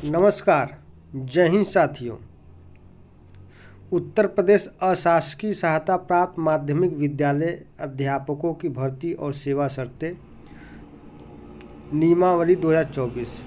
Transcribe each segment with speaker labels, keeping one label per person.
Speaker 1: नमस्कार। जय हिंद साथियों। उत्तर प्रदेश अशासकीय सहायता प्राप्त माध्यमिक विद्यालय अध्यापकों की भर्ती और सेवा शर्तें नियमावली 2024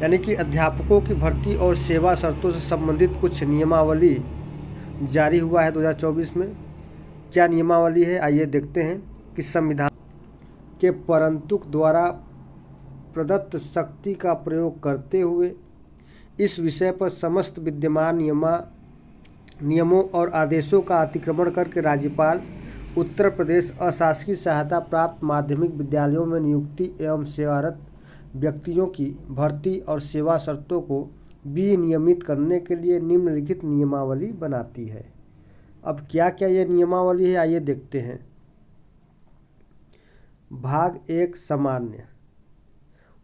Speaker 1: यानी कि अध्यापकों की भर्ती और सेवा शर्तों से संबंधित कुछ नियमावली जारी हुआ है 2024 में। क्या नियमावली है, आइए देखते हैं। कि संविधान के परंतु द्वारा प्रदत्त शक्ति का प्रयोग करते हुए इस विषय पर समस्त विद्यमान नियमों और आदेशों का अतिक्रमण करके राज्यपाल उत्तर प्रदेश अशासकीय सहायता प्राप्त माध्यमिक विद्यालयों में नियुक्ति एवं सेवारत व्यक्तियों की भर्ती और सेवा शर्तों को विनियमित करने के लिए निम्नलिखित नियमावली बनाती है। अब क्या क्या ये नियमावली है, आइए देखते हैं। भाग 1 सामान्य।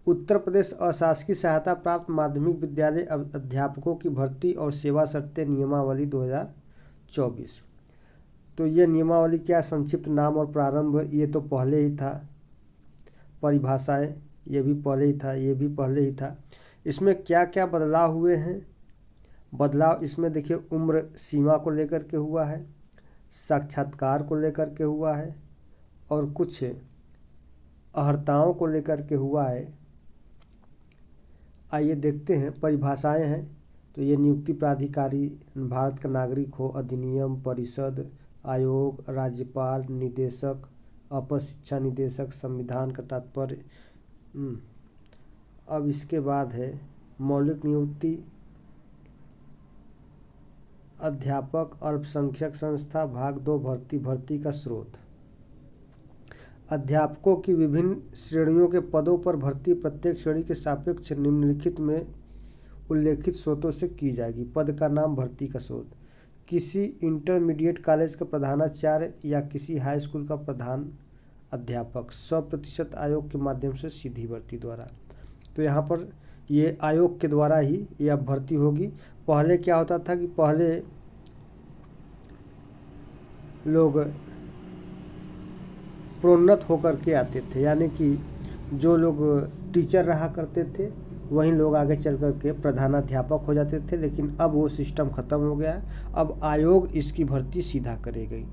Speaker 1: उत्तर प्रदेश अशासकीय सहायता प्राप्त माध्यमिक विद्यालय अध्यापकों की भर्ती और सेवा शर्तें नियमावली 2024। तो ये नियमावली क्या, संक्षिप्त नाम और प्रारंभ ये तो पहले ही था। परिभाषाएं ये भी पहले ही था, ये भी पहले ही था। इसमें क्या क्या बदलाव हुए हैं? बदलाव इसमें देखिए, उम्र सीमा को लेकर के हुआ है, साक्षात्कार को लेकर के हुआ है और कुछ अर्हताओं को लेकर के हुआ है। आइए देखते हैं। परिभाषाएं हैं तो ये नियुक्ति प्राधिकारी, भारत का नागरिक हो, अधिनियम, परिषद, आयोग, राज्यपाल, निदेशक, अपर शिक्षा निदेशक, संविधान का तात्पर्य। अब इसके बाद है मौलिक नियुक्ति, अध्यापक, अल्पसंख्यक संस्था। भाग 2 भर्ती का स्रोत। अध्यापकों की विभिन्न श्रेणियों के पदों पर भर्ती प्रत्येक श्रेणी के सापेक्ष निम्नलिखित में उल्लेखित स्रोतों से की जाएगी। पद का नाम, भर्ती का स्रोत। किसी इंटरमीडिएट कॉलेज का प्रधानाचार्य या किसी हाई स्कूल का प्रधान अध्यापक 100% आयोग के माध्यम से सीधी भर्ती द्वारा। तो यहाँ पर ये आयोग के द्वारा ही यह भर्ती होगी। पहले क्या होता था कि पहले लोग प्रोन्नत होकर के आते थे, यानी कि जो लोग टीचर रहा करते थे वहीं लोग आगे चल कर के प्रधानाध्यापक हो जाते थे। लेकिन अब वो सिस्टम ख़त्म हो गया है। अब आयोग इसकी भर्ती सीधा करेगी,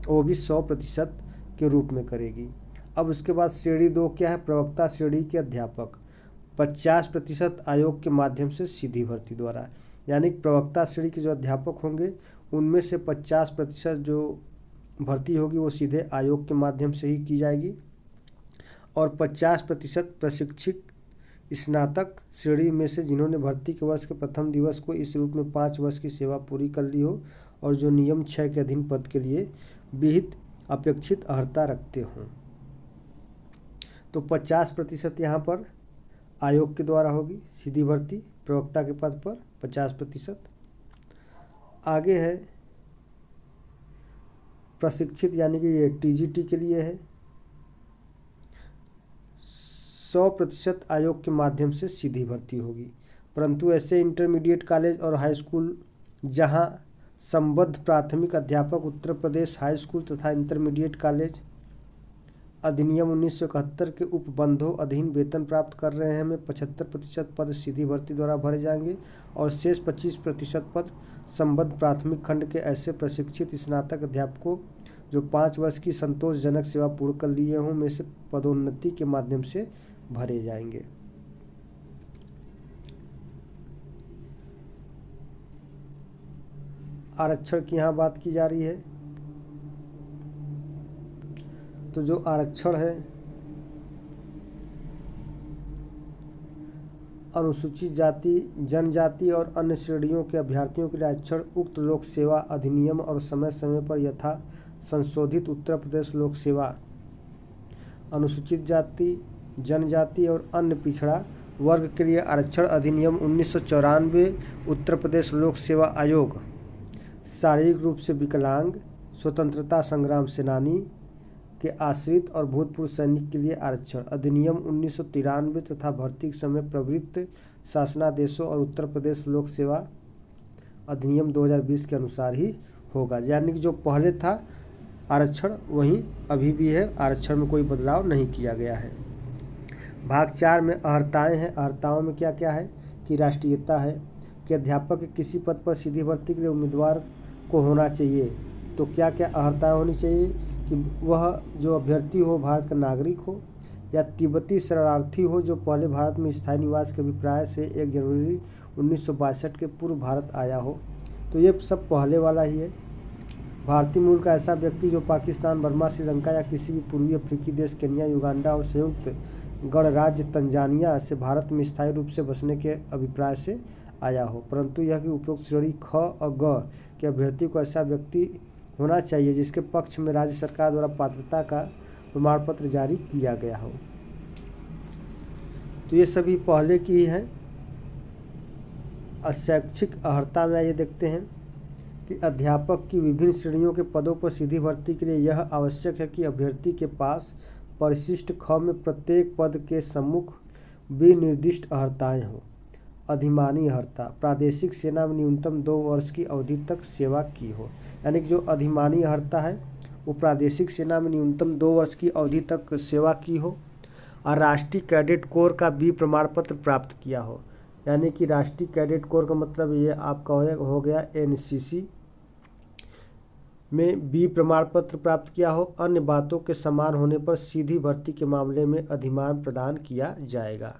Speaker 1: वो भी 100% के रूप में करेगी। अब उसके बाद श्रेणी 2 क्या है? प्रवक्ता श्रेणी के अध्यापक 50% आयोग के माध्यम से सीधी भर्ती द्वारा। यानी प्रवक्ता श्रेणी के जो अध्यापक होंगे उनमें से 50% जो भर्ती होगी वो सीधे आयोग के माध्यम से ही की जाएगी और 50% प्रशिक्षित स्नातक श्रेणी में से जिन्होंने भर्ती के वर्ष के प्रथम दिवस को इस रूप में 5 वर्ष की सेवा पूरी कर ली हो और जो नियम 6 के अधीन पद के लिए विहित अपेक्षित अर्हता रखते हों। तो 50% यहाँ पर आयोग के द्वारा होगी सीधी भर्ती प्रवक्ता के पद पर 50%। आगे है प्रशिक्षित, यानी कि ये टीजीटी के लिए है। 100% आयोग के माध्यम से सीधी भर्ती होगी। परंतु ऐसे इंटरमीडिएट कॉलेज और हाई स्कूल जहां संबद्ध प्राथमिक अध्यापक उत्तर प्रदेश हाई स्कूल तथा इंटरमीडिएट कॉलेज अधिनियम 1971 के उपबंधों अधीन वेतन प्राप्त कर रहे हैं, में 75% पद सीधी भर्ती द्वारा भरे जाएंगे और शेष 25% पद संबद्ध प्राथमिक खंड के ऐसे प्रशिक्षित स्नातक अध्यापकों जो 5 वर्ष की संतोषजनक सेवा पूर्ण कर लिए हों में से पदोन्नति के माध्यम से भरे जाएंगे। आरक्षण की यहाँ बात की जा रही है। तो जो आरक्षण है, अनुसूचित जाति, जनजाति और अन्य श्रेणियों के अभ्यर्थियों के लिए आरक्षण उक्त लोक सेवा अधिनियम और समय समय पर यथा संशोधित उत्तर प्रदेश लोक सेवा अनुसूचित जाति, जनजाति और अन्य पिछड़ा वर्ग के लिए आरक्षण अधिनियम 1994, उत्तर प्रदेश लोक सेवा आयोग, शारीरिक रूप से विकलांग, स्वतंत्रता संग्राम सेनानी के आश्रित और भूतपूर्व सैनिक के लिए आरक्षण अधिनियम 1993 तथा भर्ती के समय प्रवृत्त शासनादेशों और उत्तर प्रदेश लोक सेवा अधिनियम 2020 के अनुसार ही होगा। यानी कि जो पहले था आरक्षण वहीं अभी भी है, आरक्षण में कोई बदलाव नहीं किया गया है। भाग 4 में अर्हताएँ हैं। अर्हताओं में क्या क्या है कि राष्ट्रीयता है कि अध्यापक के किसी पद पर सीधी भर्ती के लिए उम्मीदवार को होना चाहिए। तो क्या क्या अर्हताएँ होनी चाहिए कि वह जो अभ्यर्थी हो भारत का नागरिक हो या तिब्बती शरणार्थी हो जो पहले भारत में स्थायी निवास के अभिप्राय से 1 जनवरी 1962 के पूर्व भारत आया हो। तो ये सब पहले वाला ही है। भारतीय मूल का ऐसा व्यक्ति जो पाकिस्तान, बर्मा, श्रीलंका या किसी भी पूर्वी अफ्रीकी देश, केन्या, युगांडा और संयुक्त गणराज्य तंजानिया से भारत में स्थायी रूप से बसने के अभिप्राय से आया हो। परंतु यह कि उपरोक्त श्रेणी ख और ग के अभ्यर्थी को ऐसा व्यक्ति होना चाहिए जिसके पक्ष में राज्य सरकार द्वारा पात्रता का प्रमाण पत्र जारी किया गया हो। तो ये सभी पहले की ही हैं। शैक्षिक अर्हता में ये देखते हैं कि अध्यापक की विभिन्न श्रेणियों के पदों पर सीधी भर्ती के लिए यह आवश्यक है कि अभ्यर्थी के पास परिशिष्ट ख में प्रत्येक पद के सम्मुख विनिर्दिष्ट अर्हताएँ हों। अधिमानी अर्हता, प्रादेशिक सेना में न्यूनतम 2 वर्ष की अवधि तक सेवा की हो। यानी कि जो अधिमानी अर्हता है वो प्रादेशिक सेना में न्यूनतम 2 वर्ष की अवधि तक सेवा की हो और राष्ट्रीय कैडेट कोर का बी प्रमाण पत्र प्राप्त किया हो। यानी कि राष्ट्रीय कैडेट कोर का मतलब ये आपका हो गया एनसीसी में बी प्रमाण पत्र प्राप्त किया हो। अन्य बातों के समान होने पर सीधी भर्ती के मामले में अधिमान प्रदान किया जाएगा।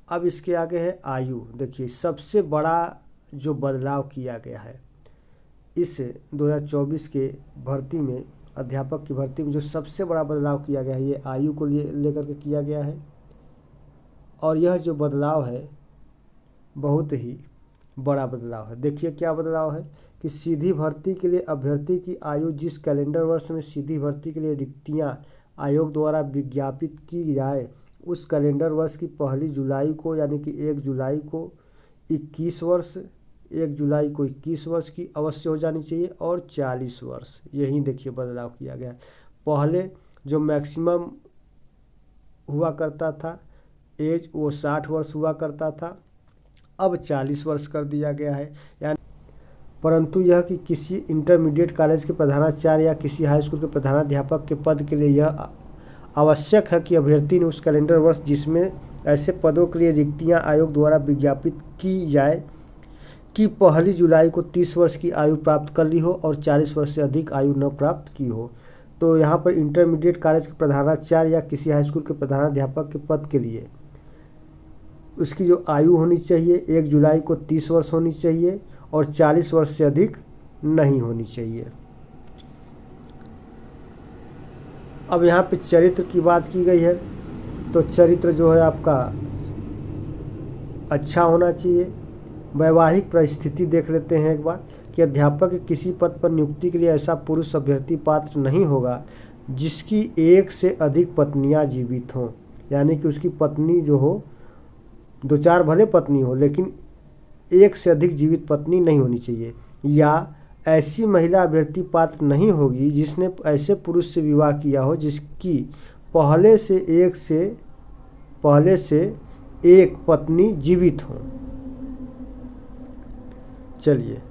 Speaker 1: अब इसके आगे है आयु। देखिए सबसे बड़ा जो बदलाव किया गया है इस 2024 के भर्ती में, अध्यापक की भर्ती में जो सबसे बड़ा बदलाव किया गया है ये आयु को लेकर के किया गया है। और यह जो बदलाव है बहुत ही बड़ा बदलाव है। देखिए क्या बदलाव है कि सीधी भर्ती के लिए अभ्यर्थी की आयु जिस कैलेंडर वर्ष में सीधी भर्ती के लिए रिक्तियां आयोग द्वारा विज्ञापित की जाए उस कैलेंडर वर्ष की 1 जुलाई को यानी कि 1 जुलाई को 21 वर्ष, 1 जुलाई को 21 वर्ष की अवश्य हो जानी चाहिए और 40 वर्ष। यही देखिए बदलाव किया गया है। पहले जो मैक्सिमम हुआ करता था एज वो 60 वर्ष हुआ करता था, अब 40 वर्ष कर दिया गया है। यानी परंतु यह कि किसी इंटरमीडिएट कॉलेज के प्रधानाचार्य या किसी हाई स्कूल के प्रधानाध्यापक के पद के लिए यह आवश्यक है कि अभ्यर्थी ने उस कैलेंडर वर्ष जिसमें ऐसे पदों के लिए रिक्तियां आयोग द्वारा विज्ञापित की जाए कि 1 जुलाई को 30 वर्ष की आयु प्राप्त कर ली हो और 40 वर्ष से अधिक आयु न प्राप्त की हो। तो यहाँ पर इंटरमीडिएट कॉलेज के प्रधानाचार्य या किसी हाई स्कूल के प्रधानाध्यापक के पद के लिए उसकी जो आयु होनी चाहिए 1 जुलाई को 30 वर्ष होनी चाहिए और 40 वर्ष से अधिक नहीं होनी चाहिए। अब यहाँ पे चरित्र की बात की गई है। तो चरित्र जो है आपका अच्छा होना चाहिए। वैवाहिक परिस्थिति देख लेते हैं एक बार कि अध्यापक के किसी पद पर नियुक्ति के लिए ऐसा पुरुष अभ्यर्थी पात्र नहीं होगा जिसकी 1 से अधिक पत्नियां जीवित हों। यानी कि उसकी पत्नी जो हो 2-4 भले पत्नी हो लेकिन 1 से अधिक जीवित पत्नी नहीं होनी चाहिए। या ऐसी महिला अभ्यर्थी पात्र नहीं होगी जिसने ऐसे पुरुष से विवाह किया हो जिसकी पहले से एक पत्नी जीवित हो। चलिए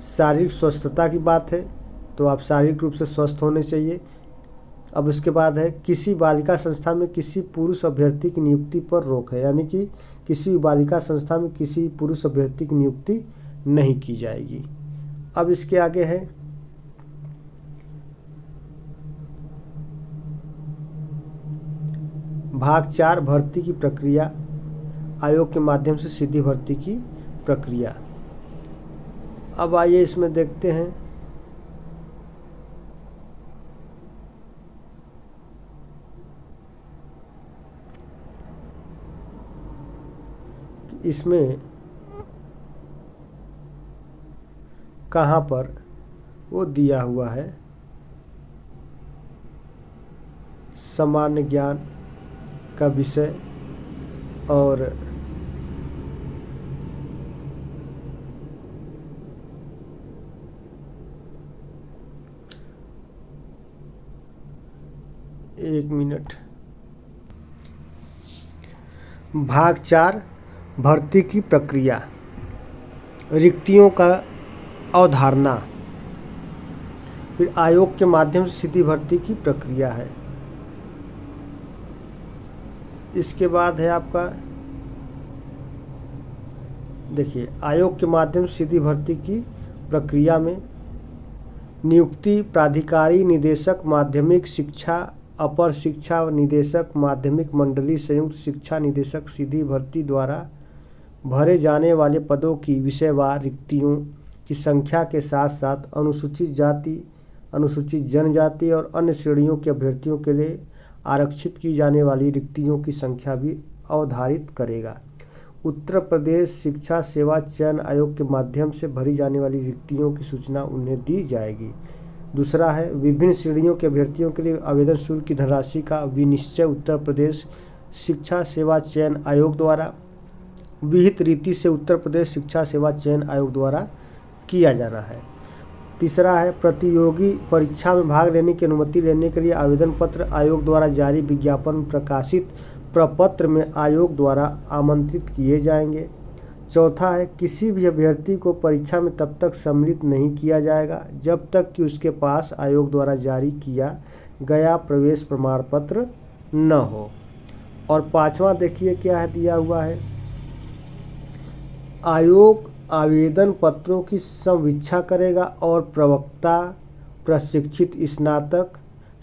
Speaker 1: शारीरिक स्वस्थता की बात है तो आप शारीरिक रूप से स्वस्थ होने चाहिए। अब उसके बाद है किसी बालिका संस्था में किसी पुरुष अभ्यर्थी की नियुक्ति पर रोक है। यानी कि किसी भी बालिका संस्था में किसी पुरुष अभ्यर्थी की नियुक्ति नहीं की जाएगी। अब इसके आगे है भाग 4 भर्ती की प्रक्रिया, आयोग के माध्यम से सीधी भर्ती की प्रक्रिया। अब आइए इसमें देखते हैं कि इसमें कहाँ पर वो दिया हुआ है। सामान्य ज्ञान का विषय और एक मिनट। भाग 4 भर्ती की प्रक्रिया, रिक्तियों का अवधारणा, फिर आयोग के माध्यम से सीधी भर्ती की प्रक्रिया है। इसके बाद है आपका, देखिए, आयोग के माध्यम से सीधी भर्ती की प्रक्रिया में नियुक्ति प्राधिकारी निदेशक माध्यमिक शिक्षा, अपर शिक्षा निदेशक माध्यमिक मंडली, संयुक्त शिक्षा निदेशक सीधी भर्ती द्वारा भरे जाने वाले पदों की विषयवार रिक्तियों की संख्या के साथ साथ अनुसूचित जाति, अनुसूचित जनजाति और अन्य श्रेणियों के अभ्यर्थियों के लिए आरक्षित की जाने वाली रिक्तियों की संख्या भी अवधारित करेगा। उत्तर प्रदेश शिक्षा सेवा चयन आयोग के माध्यम से भरी जाने वाली रिक्तियों की सूचना उन्हें दी जाएगी। दूसरा है, विभिन्न श्रेणियों के अभ्यर्थियों के लिए आवेदन शुल्क की धनराशि का विनिश्चय उत्तर प्रदेश शिक्षा सेवा चयन आयोग द्वारा विहित रीति से उत्तर प्रदेश शिक्षा सेवा चयन आयोग द्वारा किया जाना है। तीसरा है, प्रतियोगी परीक्षा में भाग लेने की अनुमति लेने के लिए आवेदन पत्र आयोग द्वारा जारी विज्ञापन प्रकाशित प्रपत्र में आयोग द्वारा आमंत्रित किए जाएंगे। चौथा है, किसी भी अभ्यर्थी को परीक्षा में तब तक सम्मिलित नहीं किया जाएगा जब तक कि उसके पास आयोग द्वारा जारी किया गया प्रवेश प्रमाण पत्र न हो। और पांचवा देखिए क्या है दिया हुआ है, आयोग आवेदन पत्रों की समीक्षा करेगा और प्रवक्ता, प्रशिक्षित स्नातक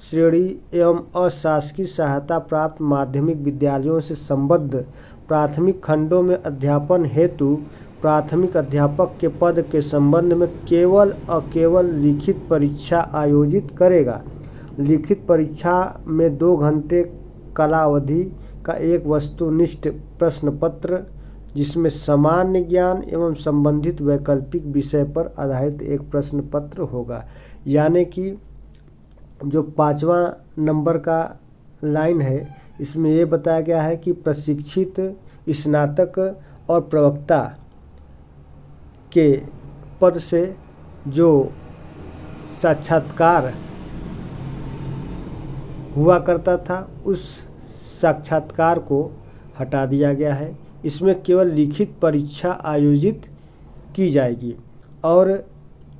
Speaker 1: श्रेणी एवं अशासकीय सहायता प्राप्त माध्यमिक विद्यालयों से संबद्ध प्राथमिक खंडों में अध्यापन हेतु प्राथमिक अध्यापक के पद के संबंध में केवल लिखित परीक्षा आयोजित करेगा। लिखित परीक्षा में 2 घंटे कालावधि का एक वस्तुनिष्ठ प्रश्न पत्र जिसमें सामान्य ज्ञान एवं संबंधित वैकल्पिक विषय पर आधारित एक प्रश्न पत्र होगा। यानी कि जो 5वां नंबर का लाइन है इसमें ये बताया गया है कि प्रशिक्षित स्नातक और प्रवक्ता के पद से जो साक्षात्कार हुआ करता था उस साक्षात्कार को हटा दिया गया है। इसमें केवल लिखित परीक्षा आयोजित की जाएगी और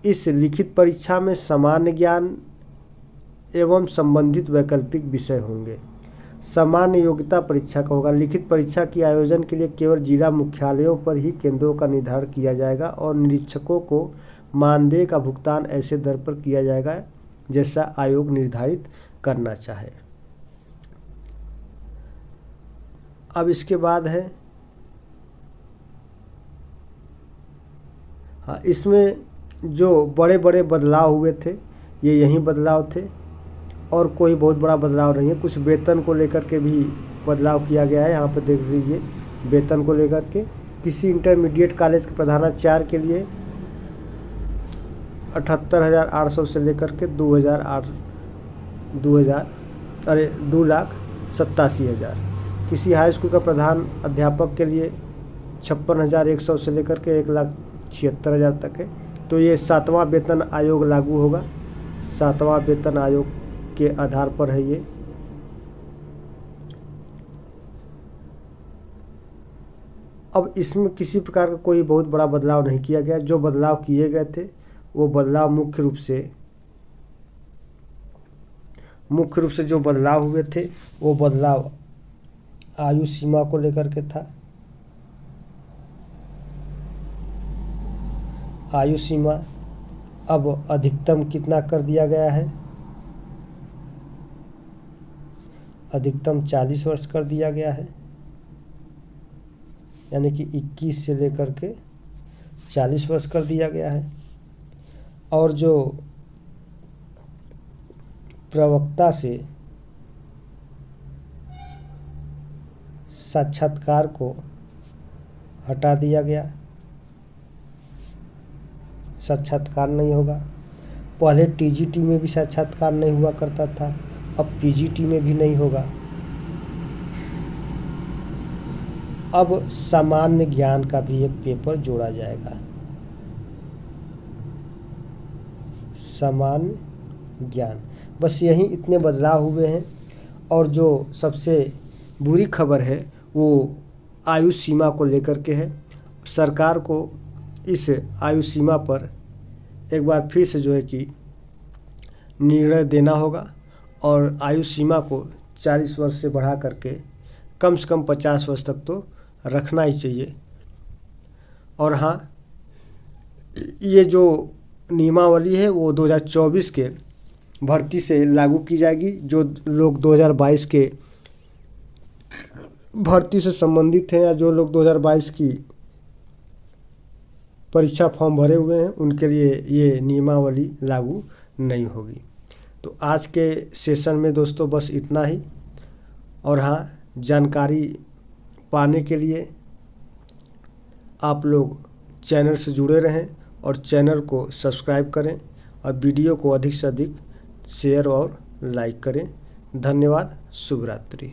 Speaker 1: इस लिखित परीक्षा में सामान्य ज्ञान एवं संबंधित वैकल्पिक विषय होंगे। सामान्य योग्यता परीक्षा का होगा। लिखित परीक्षा के आयोजन के लिए केवल जिला मुख्यालयों पर ही केंद्रों का निर्धारण किया जाएगा और निरीक्षकों को मानदेय का भुगतान ऐसे दर पर किया जाएगा जैसा आयोग निर्धारित करना चाहे। अब इसके बाद है, हाँ, इसमें जो बड़े बड़े बदलाव हुए थे ये यही बदलाव थे और कोई बहुत बड़ा बदलाव नहीं है। कुछ वेतन को लेकर के भी बदलाव किया गया है, यहाँ पर देख लीजिए। वेतन को लेकर के किसी इंटरमीडिएट कॉलेज के प्रधानाचार्य के लिए 78,800 से लेकर के 2,87,000। किसी हाई स्कूल का प्रधान अध्यापक के लिए 56,100 से लेकर के 1,76,000 तक है। तो ये 7वां वेतन आयोग लागू होगा। 7वां वेतन आयोग के आधार पर है ये। अब इसमें किसी प्रकार का कोई बहुत बड़ा बदलाव नहीं किया गया। जो बदलाव किए गए थे वो बदलाव मुख्य रूप से जो बदलाव हुए थे वो बदलाव आयु सीमा को लेकर के था। आयु सीमा अब अधिकतम कितना कर दिया गया है, अधिकतम 40 वर्ष कर दिया गया है। यानी कि 21 से लेकर के 40 वर्ष कर दिया गया है। और जो प्रवक्ता से साक्षात्कार को हटा दिया गया, साक्षात्कार नहीं होगा। पहले टीजीटी में भी साक्षात्कार नहीं हुआ करता था, अब पीजीटी में भी नहीं होगा। अब सामान्य ज्ञान का भी एक पेपर जोड़ा जाएगा। सामान्य ज्ञान, बस यही इतने बदलाव हुए हैं। और जो सबसे बुरी खबर है वो आयु सीमा को लेकर के है। सरकार को इस आयु सीमा पर एक बार फिर से जो है कि निर्णय देना होगा और आयु सीमा को 40 वर्ष से बढ़ा करके कम से कम 50 वर्ष तक तो रखना ही चाहिए। और हाँ, ये जो नियमावली है वो 2024 के भर्ती से लागू की जाएगी। जो लोग 2022 के भर्ती से संबंधित हैं या जो लोग 2022 की परीक्षा फॉर्म भरे हुए हैं उनके लिए ये नियमावली लागू नहीं होगी। तो आज के सेशन में दोस्तों बस इतना ही। और हाँ, जानकारी पाने के लिए आप लोग चैनल से जुड़े रहें और चैनल को सब्सक्राइब करें और वीडियो को अधिक से अधिक शेयर और लाइक करें। धन्यवाद। शुभ रात्रि।